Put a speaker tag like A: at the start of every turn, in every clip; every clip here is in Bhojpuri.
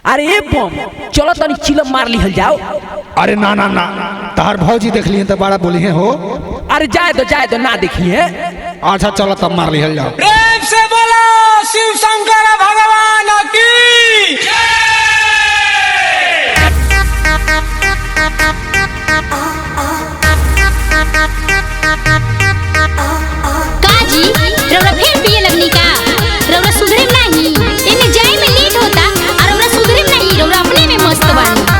A: अरे ए बम चलो तनी चिलम मार लिहल जाओ।
B: अरे ना ना ना तार भौजी देख लिए तो बड़ा बोली है हो।
A: अरे जाए तो ना देखिए।
B: अच्छा चलो तब मार लिहल जाओ।
C: प्रेम से बोलो शिव शंकर भगवान की।
D: काजी रौरा फिर पिए लगनी का? रौरा सुधरे नहीं, इन्हें जाए में लेट होता और रौरा सुधरे नहीं। रौरा अपने में मस्त बानी।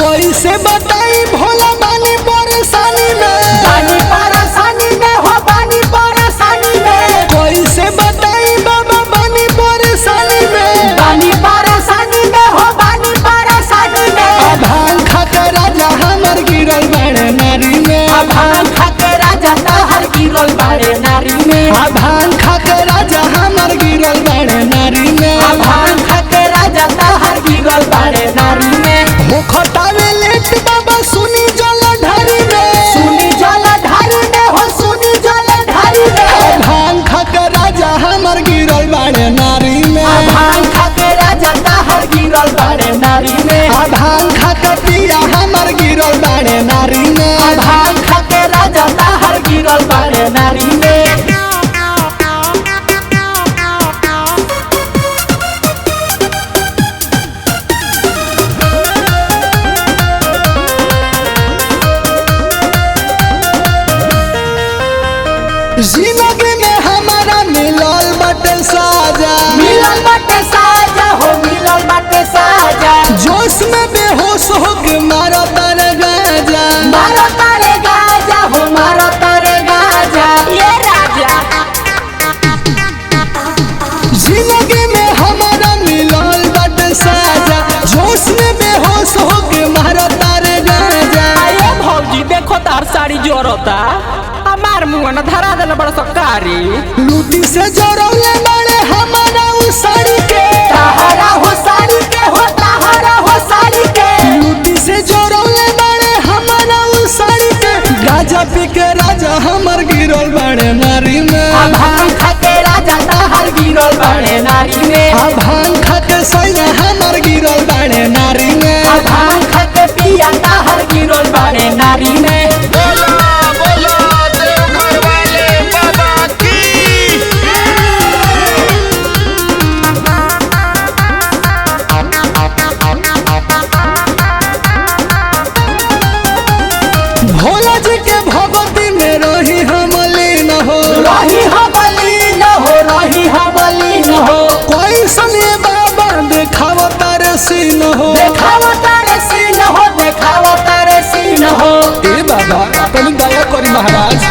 B: कोई से बताई भोला बानी परेशानी में,
E: बानी परेशानी में हो, बानी परेशानी में।
B: कोई से बताई बाबा बानी परेशानी में,
E: बानी परेशानी में हो, बानी परेशानी में।
B: भांग खाकर राजा हमर गिरल बड़े नारी में,
E: भांग खाके राजा तहर गिरल बाड़े नारी में।
B: भांग खाकर राजा हमर गिरल बड़े नारी में,
E: भांग खाके राजा तहर गिरल बाड़े नारी में।
B: हो खटावे लेट बाबा सुनी जल ढारी में,
E: सुनी जल ढारी में हो, सुनी जल ढारी में।
B: भांग खाकर राजा हमर गिरल बड़े नारी में,
E: भांग खाके राजा तहर गिरल बाड़े नारी में।
B: भांग खाकर पिया हमर गिरल बड़े नारी में,
E: भांग खाके राजा तहर गिरल बाड़े नारी में।
B: जिंदगी में हमारा मिलल बटे साजा,
E: मिलल बाटे साजा हो, मिलल बाटे साजा।
B: जोश में बेहोश होके मारा तारे गाजा,
E: मारो तारे गाजा हो, मारो तारे गाजा। ये राजा
B: जिंदगी में हमारा मिलल बटे साजा, जोश में बेहोश होके मारा तारे गाजा।
A: अरे भौजी देखो तार साड़ी जोरता, हमार मुंह न धरा देना बड़ा सकारी।
B: लूटी से जोड़ौले बड़े हमारा उ साड़ी के,
E: तहरा हो साड़ी के हो, तहरा हो साड़ी के।
B: लूटी से जोड़ौले बड़े हमारा उ साड़ी के। गाजा पी के राजा हमर गिरल बड़े नारी में,
E: भांग खाके राजा तहर गिरल बाड़े नारी में।
B: भांग खाके सैया हमर गिरल बड़े नारी में,
E: भांग खाके पिया तहर गिरल बाड़े नारी में।
B: भोला जी के भगवती में रही हम लीन हो,
E: रही हमली न हो, रही हमली न हो।
B: कोई समय बाबा देखाव तारे सीन हो।
E: देखावा तारे सीन हो, देखावा तारे सीन हो।
B: ए बाबा तनी दया करी महाराज,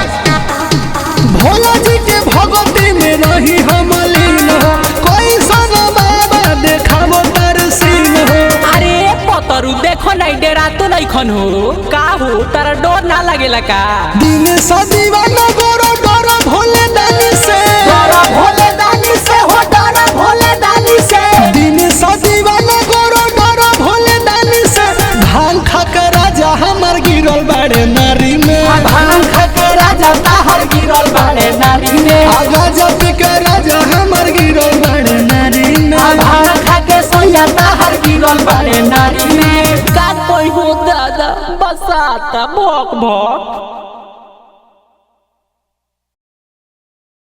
B: भोला जी के भगवती में रही हम लीन हो, कोई समय बाबा देखाव तारे सीन हो।
A: अरे पतरू देखो नहीं डेरा तो नहीं खन हो का हो, तारा डर ना लगेला का?
B: दिन सा दीवाना गोरो डरो भोले दानी से,
E: डरो भोले दानी से हो, डरो भोले दानी से।
B: दिन सा दीवाना गोरो डरो भोले दानी से। भांग खाकर राजा हमर गिरल बड़े नारी में,
E: भांग खाके राजा तहर गिरल बाड़े नारी में।
B: आगा जब के राजा हमर गिरल बड़े नारी में।
E: भांग खाके सोया तहर गिरल बाड़े नारी में।
A: का कोई हो दादा बसाता भोक भोक।